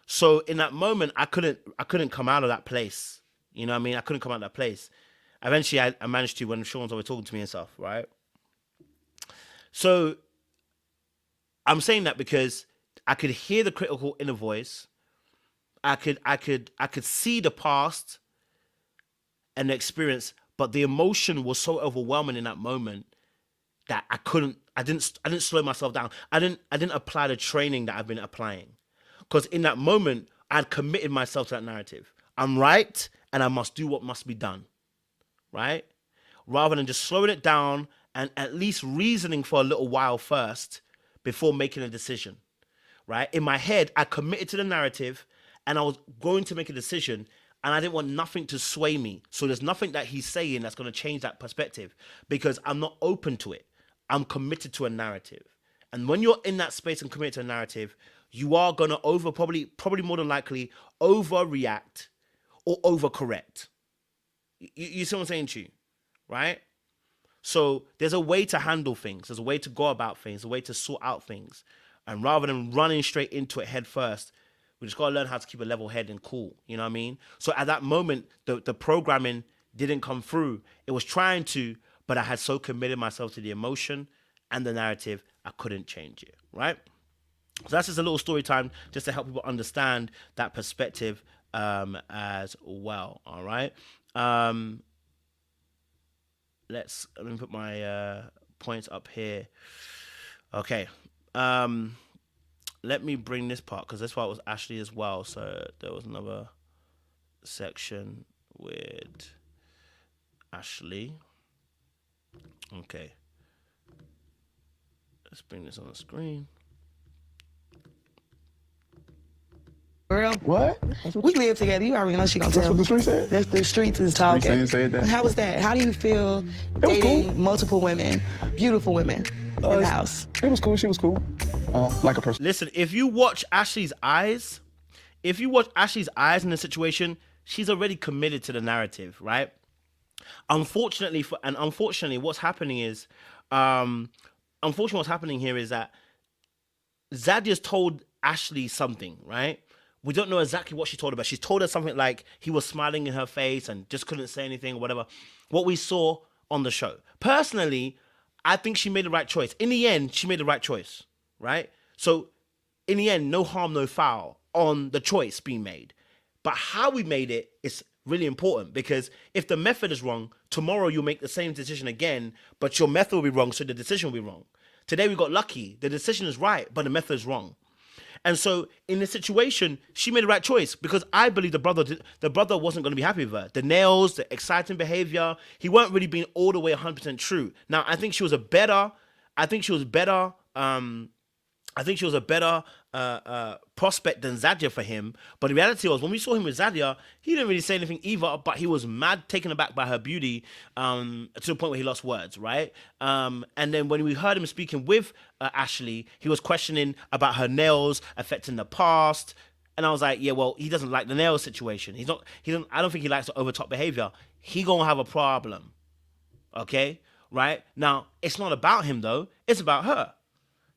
So in that moment, I couldn't come out of that place. You know what I mean? I couldn't come out of that place. Eventually, I managed to when Sean's always talking to me and stuff, right? So I'm saying that because I could hear the critical inner voice. I could see the past and the experience, but the emotion was so overwhelming in that moment that I didn't slow myself down. I didn't apply the training that I've been applying. Because in that moment, I'd committed myself to that narrative. I'm right, and I must do what must be done, right? Rather than just slowing it down and at least reasoning for a little while first before making a decision, right? In my head, I committed to the narrative, and I was going to make a decision, and I didn't want nothing to sway me. So there's nothing that he's saying that's going to change that perspective because I'm not open to it. I'm committed to a narrative. And when you're in that space and committed to a narrative, you are going to probably more than likely overreact or overcorrect. You see what I'm saying to you, right? So there's a way to handle things. There's a way to go about things, a way to sort out things. And rather than running straight into it head first, we just got to learn how to keep a level head and cool. You know what I mean? So at that moment, the programming didn't come through. It was trying to, but I had so committed myself to the emotion and the narrative, I couldn't change it, right? So that's just a little story time just to help people understand that perspective as well, all right? Let me put my points up here. Okay. Let me bring this part because this part was Ashley as well. So there was another section with Ashley. Okay. Let's bring this on the screen. Girl, What? we live together. You already know she gonna That's tell what me. the street said? That's the streets is talking. Streets said that? How was that? How do you feel was dating cool. multiple women, beautiful women in the house? It was cool. She was cool. Like a person. Listen, if you watch Ashley's eyes in the situation, she's already committed to the narrative, right? Unfortunately, what's happening is, what's happening here is that Zadia's told Ashley something, right? We don't know exactly what she told her, but she's told her something like he was smiling in her face and just couldn't say anything or whatever. What we saw on the show. Personally, I think she made the right choice. In the end, she made the right choice, right? So in the end, no harm, no foul on the choice being made. But how we made it is really important because if the method is wrong, tomorrow you'll make the same decision again, but your method will be wrong, so the decision will be wrong. Today we got lucky. The decision is right, but the method is wrong. And so in this situation, she made the right choice because I believe the brother wasn't going to be happy with her. The nails, the exciting behavior, he weren't really being all the way 100% true. Now, I think she was a better prospect than Zadia for him. But the reality was, when we saw him with Zadia, he didn't really say anything either, but he was mad taken aback by her beauty to the point where he lost words, right? And then when we heard him speaking with Ashley, he was questioning about her nails affecting the past. And I was like, yeah, well, he doesn't like the nails situation. I don't think he likes the overtop behavior. He gonna have a problem, okay? right? Now, it's not about him, though. It's about her.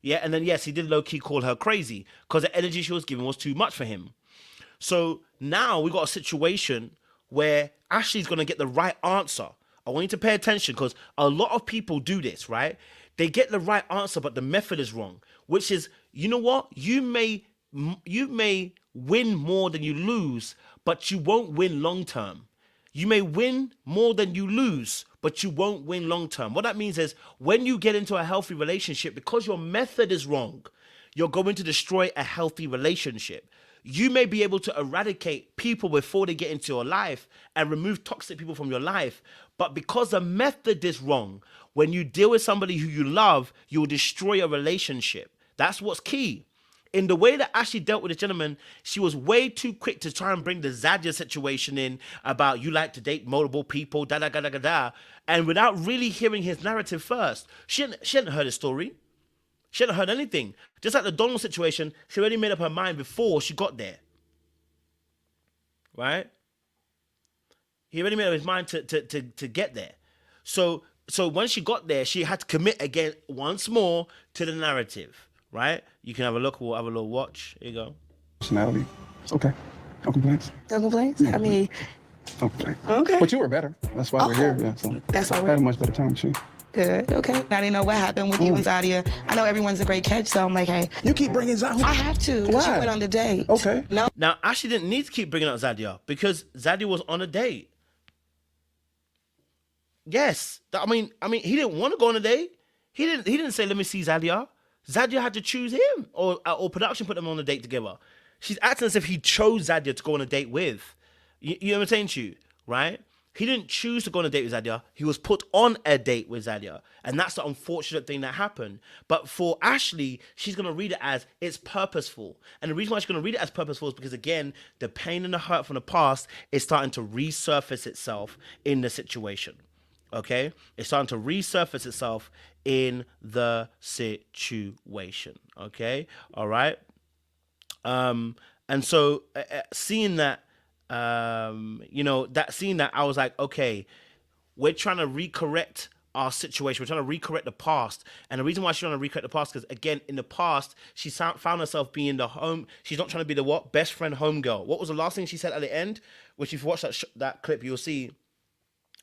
Yeah, and then, yes, he did low-key call her crazy because the energy she was giving was too much for him. So now we got a situation where Ashley's going to get the right answer. I want you to pay attention because a lot of people do this, right? They get the right answer, but the method is wrong, which is, you know what? You may win more than you lose, but you won't win long-term. You may win more than you lose, but you won't win long-term. What that means is when you get into a healthy relationship, because your method is wrong, you're going to destroy a healthy relationship. You may be able to eradicate people before they get into your life and remove toxic people from your life. But because the method is wrong, when you deal with somebody who you love, you will destroy a relationship. That's what's key. In the way that Ashley dealt with the gentleman, she was way too quick to try and bring the Zadia situation in about you like to date multiple people, da-da-da-da-da, and without really hearing his narrative first. She hadn't heard his story. She hadn't heard anything. Just like the Donald situation, she already made up her mind before she got there. Right? He already made up his mind to get there. So when she got there, she had to commit again once more to the narrative. Right? You can have a look. We'll have a little watch. Here you go. Personality. It's okay. No complaints. No complaints? I mean, No complaints. Okay. But you were better. That's why we're here. Yeah, so That's why I we're had a much better time with you. good. Okay. I didn't know what happened with you and Zadia. I know everyone's a great catch, so I'm like, hey, You keep bringing Zadia. I have to. 'Cause Why? you went on the date. Okay. No. Now, Ashley didn't need to keep bringing up Zadia because Zadia was on a date. Yes. I mean, he didn't want to go on a date. He didn't say, let me see Zadia. Zadia had to choose him, or production put them on a date together. She's acting as if he chose Zadia to go on a date with. You know what I'm saying to you, right? He didn't choose to go on a date with Zadia. He was put on a date with Zadia. And that's the unfortunate thing that happened. But for Ashley, she's going to read it as it's purposeful. And the reason why she's going to read it as purposeful is because, again, the pain and the hurt from the past is starting to resurface itself in the situation. Okay? It's starting to resurface itself in the situation. Okay? All right? And so seeing that, seeing that, I was like, okay, we're trying to recorrect our situation. We're trying to recorrect the past. And the reason why she's trying to recorrect the past, because again, in the past, she found herself being the home. She's not trying to be the what? Best friend home girl. What was the last thing she said at the end? Which if you watch that clip, you'll see.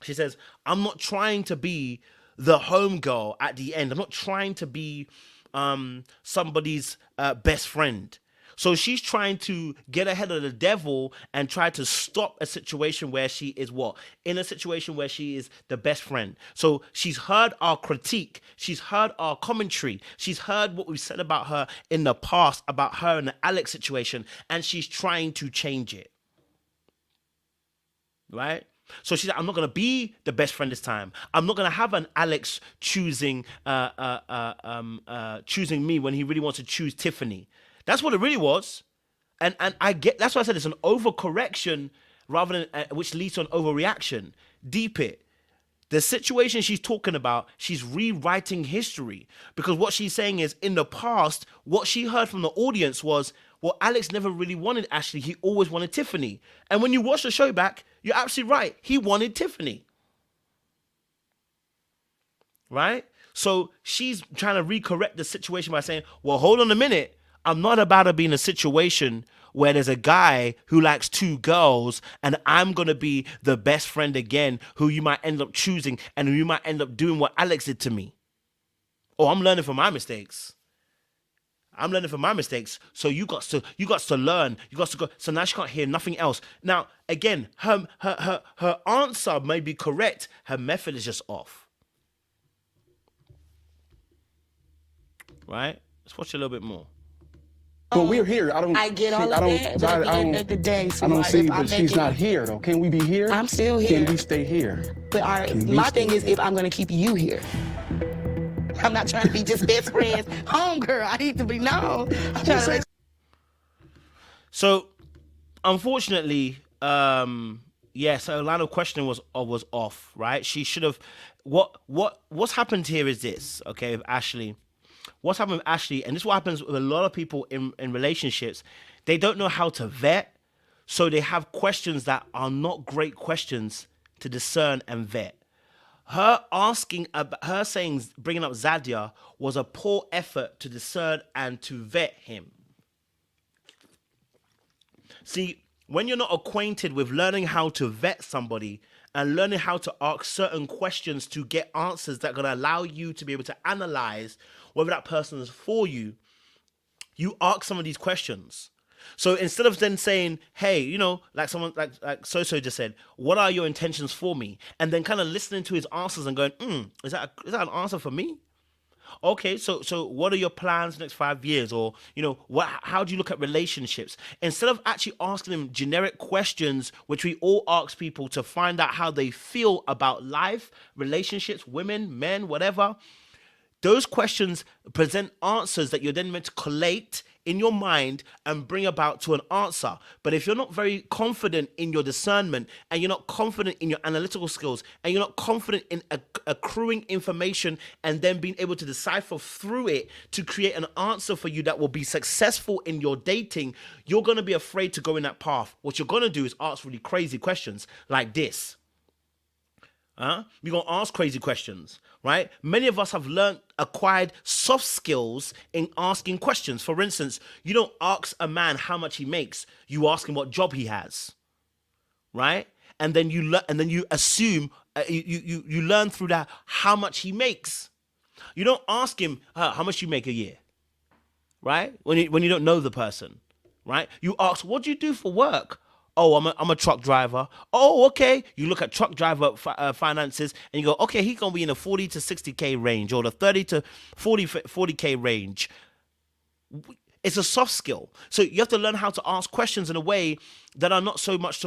She says, I'm not trying to be the home girl at the end. I'm not trying to be somebody's best friend. So she's trying to get ahead of the devil and try to stop a situation where she is what? In a situation where she is the best friend. So she's heard our critique. She's heard our commentary. She's heard what we've said about her in the past, about her and the Alex situation, and she's trying to change it. Right? So she's like, I'm not going to be the best friend this time. I'm not going to have an Alex choosing me when he really wants to choose Tiffany. That's what it really was. And I get, that's why I said it's an overcorrection rather than, which leads to an overreaction. Deep it. The situation she's talking about, she's rewriting history. Because what she's saying is, in the past, what she heard from the audience was, well, Alex never really wanted Ashley. He always wanted Tiffany. And when you watch the show back, you're absolutely right. He wanted Tiffany. Right? So she's trying to recorrect the situation by saying, well, hold on a minute. I'm not about to be in a situation where there's a guy who likes two girls and I'm going to be the best friend again who you might end up choosing and who you might end up doing what Alex did to me. Oh, I'm learning from my mistakes. So you got to learn. You got to go. So now she can't hear nothing else. Now, again, her answer may be correct. Her method is just off. Right? Let's watch a little bit more. Well, we're here. I get all of that, but at the end of the day, I don't see, but she's not here, though. Can we be here? I'm still here. Can we stay here? But my thing is, if I'm going to keep you here. I'm not trying to be just best friends. Homegirl, I need to be known. I'm trying to. So, unfortunately, yes, her line of questioning was off, right? She should have. What's happened here is this, okay, with Ashley. What's happened with Ashley, and this is what happens with a lot of people in relationships, they don't know how to vet, so they have questions that are not great questions to discern and vet. Her asking about her saying bringing up Zadia was a poor effort to discern and to vet him. See, when you're not acquainted with learning how to vet somebody and learning how to ask certain questions to get answers that are going to allow you to be able to analyze whether that person is for you, you ask some of these questions. So instead of then saying, hey, you know, like someone like So just said, what are your intentions for me? And then kind of listening to his answers and going, is that an answer for me? Okay, so what are your plans next 5 years? Or, you know, how do you look at relationships? Instead of actually asking them generic questions, which we all ask people to find out how they feel about life, relationships, women, men, whatever, those questions present answers that you're then meant to collate in your mind and bring about to an answer. But if you're not very confident in your discernment, and you're not confident in your analytical skills, and you're not confident in accruing information and then being able to decipher through it to create an answer for you that will be successful in your dating, you're going to be afraid to go in that path. What you're going to do is ask really crazy questions like this. You're going to ask crazy questions, right? Many of us have acquired soft skills in asking questions. For instance, you don't ask a man how much he makes. You ask him what job he has, right? And then you assume, you learn through that how much he makes. You don't ask him how much you make a year, right? When you don't know the person, right? You ask, what do you do for work? Oh, I'm a truck driver. Oh, okay. You look at truck driver finances and you go, okay, he's going to be in the 40 to 60K range or the 30 to 40K range. It's a soft skill. So you have to learn how to ask questions in a way that are not so much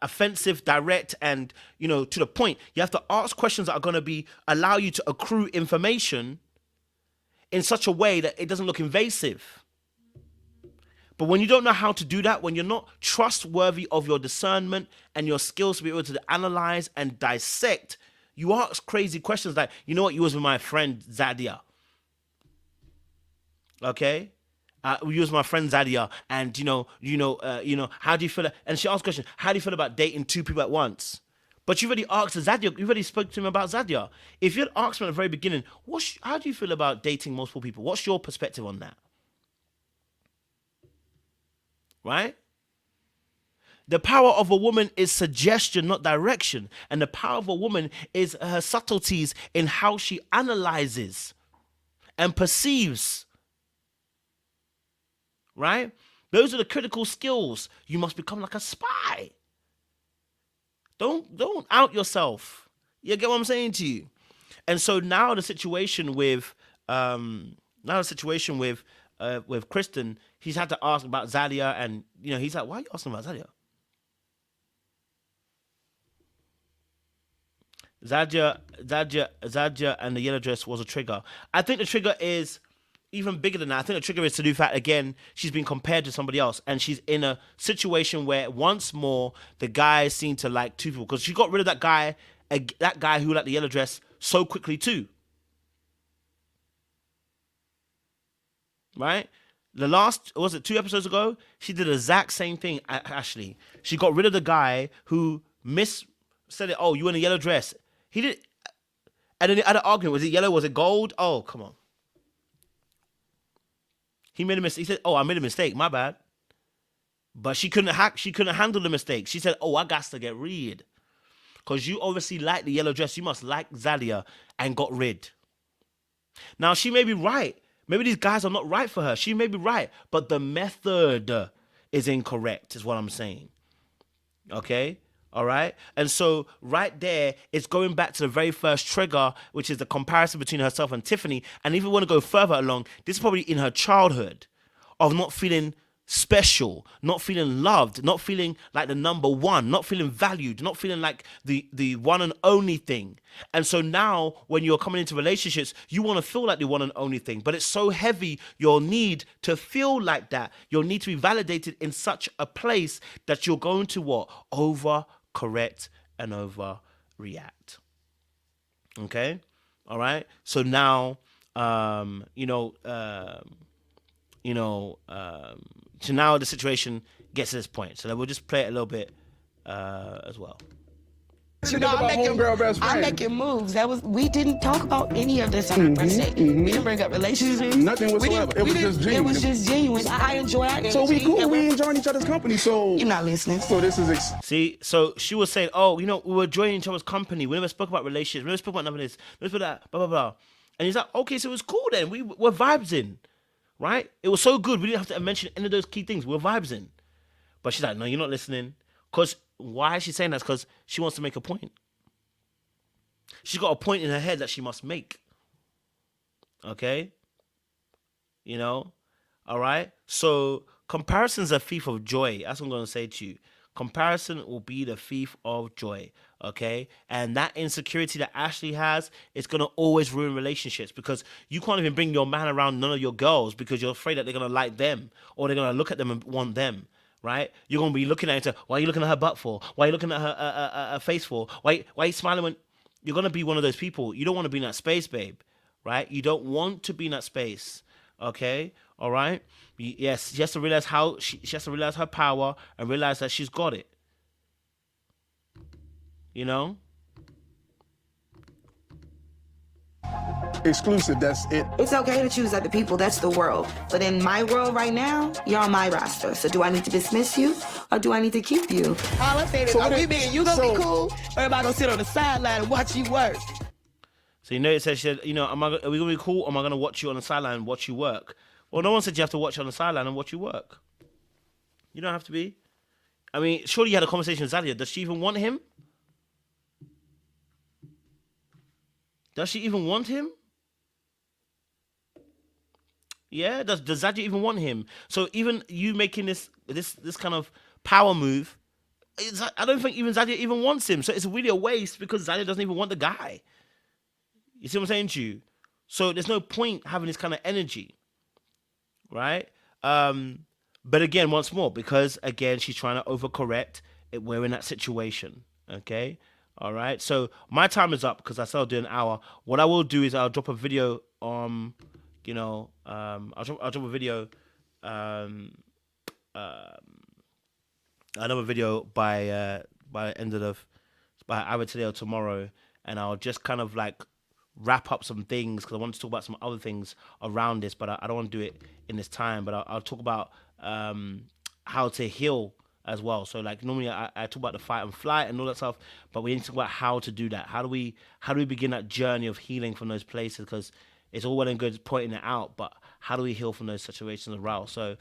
offensive, direct, and, you know, to the point. You have to ask questions that are going to allow you to accrue information in such a way that it doesn't look invasive. But when you don't know how to do that, when you're not trustworthy of your discernment and your skills to be able to analyze and dissect, you ask crazy questions like, you know what, you was with my friend Zadia. Okay? You was my friend Zadia, and you know, how do you feel? And she asked a question, how do you feel about dating two people at once? But you've already asked Zadia, you've already spoke to him about Zadia. If you'd asked him at the very beginning, how do you feel about dating multiple people? What's your perspective on that? Right? The power of a woman is suggestion, not direction. And the power of a woman is her subtleties in how she analyzes and perceives. Right? Those are the critical skills. You must become like a spy. Don't out yourself. You get what I'm saying to you? And so now the situation with Kristen, he's had to ask about Zadia, and you know, he's like, why are you asking about Zadia? Zadia and the yellow dress was a trigger. I think the trigger is even bigger than that. I think the trigger is to do that again. She's been compared to somebody else, and she's in a situation where once more the guy seemed to like two people, because she got rid of that guy who liked the yellow dress so quickly too. Right? The last, was it 2 episodes ago? She did the exact same thing, Ashely. She got rid of the guy who said it, oh, you in a yellow dress. He did, and then they had an argument. Was it yellow? Was it gold? Oh, come on. He made a mistake. He said, oh, I made a mistake. My bad. But she couldn't handle the mistake. She said, oh, I got to get rid. Because you obviously like the yellow dress. You must like Zadia, and got rid. Now, she may be right. Maybe these guys are not right for her. She may be right, but the method is incorrect, is what I'm saying. Okay? All right? And so right there, it's going back to the very first trigger, which is the comparison between herself and Tiffany. And if you want to go further along, this is probably in her childhood of not feeling special, not feeling loved, not feeling like the number one, not feeling valued, not feeling like the one and only thing. And so now when you're coming into relationships, you want to feel like the one and only thing, but it's so heavy, your need to feel like that, your need to be validated in such a place that you're going to what? Overcorrect and overreact. Okay? All right? So now, so now the situation gets to this point. So we'll just play it a little bit as well. You know, I'm making moves. We didn't talk about any of this on our first date. We didn't bring up relationships. Nothing whatsoever. It was just genuine. It was just genuine. I enjoy our energy. So we cool. We enjoying each other's company. So you're not listening. So this is See, so she was saying, oh, you know, we were enjoying each other's company. We never spoke about relationships. We never spoke about none of this. We never spoke about that, blah, blah, blah. And he's like, okay, so it was cool then. We were vibes in, right? It was so good. We didn't have to mention any of those key things. We were vibes in. But she's like, no, you're not listening. Because why is she saying that? Because she wants to make a point. She's got a point in her head that she must make. Okay? You know? All right? So, comparison's a thief of joy. That's what I'm going to say to you. Comparison will be the thief of joy. Okay? And that insecurity that Ashely has, it's going to always ruin relationships because you can't even bring your man around none of your girls because you're afraid that they're going to like them or they're going to look at them and want them. Right? You're going to be looking at it. Why are you looking at her butt for? Why are you looking at her face for? Why are you smiling when... You're going to be one of those people. You don't want to be in that space, babe. Right? You don't want to be in that space. Okay? All right? Yes, she has to realize she has to realize her power and realize that she's got it. You know? exclusive. That's it. It's okay to choose other people. That's the world. But in my world right now, you're on my roster. So do I need to dismiss you or do I need to keep you? All I'm saying is, are we being you gonna be cool or am I gonna sit on the sideline and watch you work? So you know it says, you know, are we gonna be cool or am I gonna watch you on the sideline and watch you work? Well, no one said you have to watch on the sideline and watch you work. You don't have to be. I mean, surely you had a conversation with Zadia. Does she even want him? Does she even want him? Yeah, does Zadia even want him? So even you making this kind of power move, I don't think even Zadia even wants him. So it's really a waste because Zadia doesn't even want the guy. You see what I'm saying to you? So there's no point having this kind of energy, right? But again, once more, because again, she's trying to overcorrect. We're in that situation, okay? All right. So my time is up because I said I'll do an hour. What I will do is I'll drop a video on, I'll drop a video, another video by end of by either today or tomorrow, and I'll just kind of like wrap up some things because I want to talk about some other things around this, but I don't want to do it in this time. But I'll talk about how to heal as well. So like normally I talk about the fight and flight and all that stuff, but we need to talk about how to do that. How do we begin that journey of healing from those places? Because it's all well and good pointing it out, but how do we heal from those situations as well? So,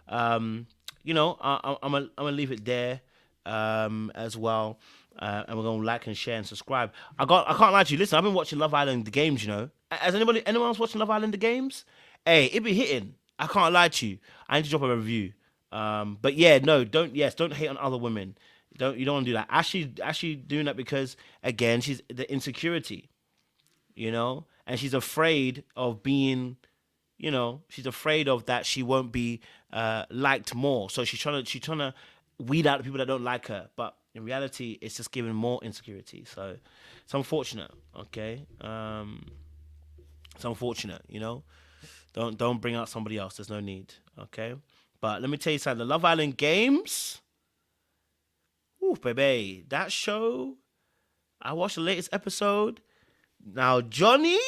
I'm gonna leave it there as well. And we're gonna like and share and subscribe. I can't lie to you. Listen, I've been watching Love Island the games. You know, has anyone else watching Love Island the games? Hey, it be hitting. I can't lie to you. I need to drop a review. But yeah, no, don't hate on other women. You don't want to do that. Actually doing that because again, she's the insecurity, and she's afraid of being, she's afraid of that she won't be liked more. So she's trying to weed out the people that don't like her. But in reality, it's just giving more insecurity. So it's unfortunate. Okay, it's unfortunate. Don't bring out somebody else. There's no need. Okay. But let me tell you something. The Love Island games. Ooh, baby. That show. I watched the latest episode. Now, Johnny,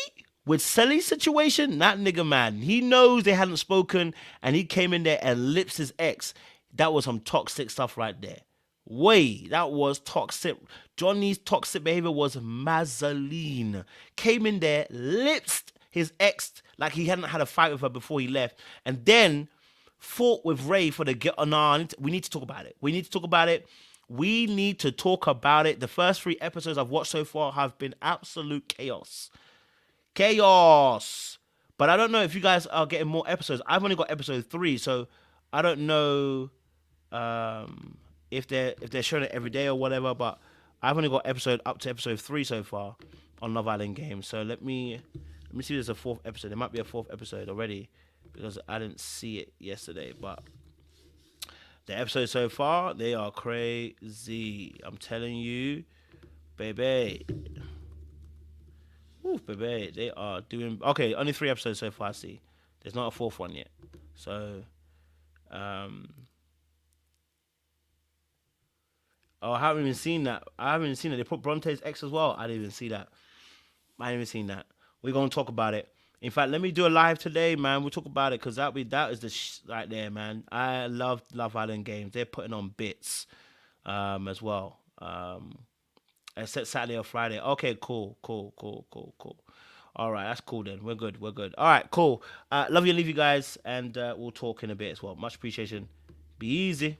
with Sally's situation, that nigga, man. He knows they hadn't spoken, and he came in there and lips his ex. That was some toxic stuff right there. That was toxic. Johnny's toxic behavior was mazzoline. Came in there, lips his ex like he hadn't had a fight with her before he left. And then fought with Ray for the girl. We need to talk about it. We need to talk about it. The first 3 episodes I've watched so far have been absolute chaos. But I don't know if you guys are getting more episodes. I've only got episode 3, so I don't know if they're showing it every day or whatever. But I've only got up to episode 3 so far on Love Island Games. So let me see if there's a 4th episode. There might be a 4th episode already, because I didn't see it yesterday. But the episodes so far, they are crazy. I'm telling you, baby. Ooh, baby. They are doing... Okay, only 3 episodes so far, I see. There's not a 4th one yet. So, Oh, I haven't even seen that. I haven't even seen it. They put Bronte's ex as well. I didn't even see that. I haven't even seen that. We're gonna talk about it. In fact, let me do a live today, man. We'll talk about it because that is the right there, man. I love Love Island games. They're putting on bits, as well. Except Saturday or Friday. Okay, cool. All right, that's cool then. We're good. All right, cool. Love you and leave you guys, and we'll talk in a bit as well. Much appreciation. Be easy.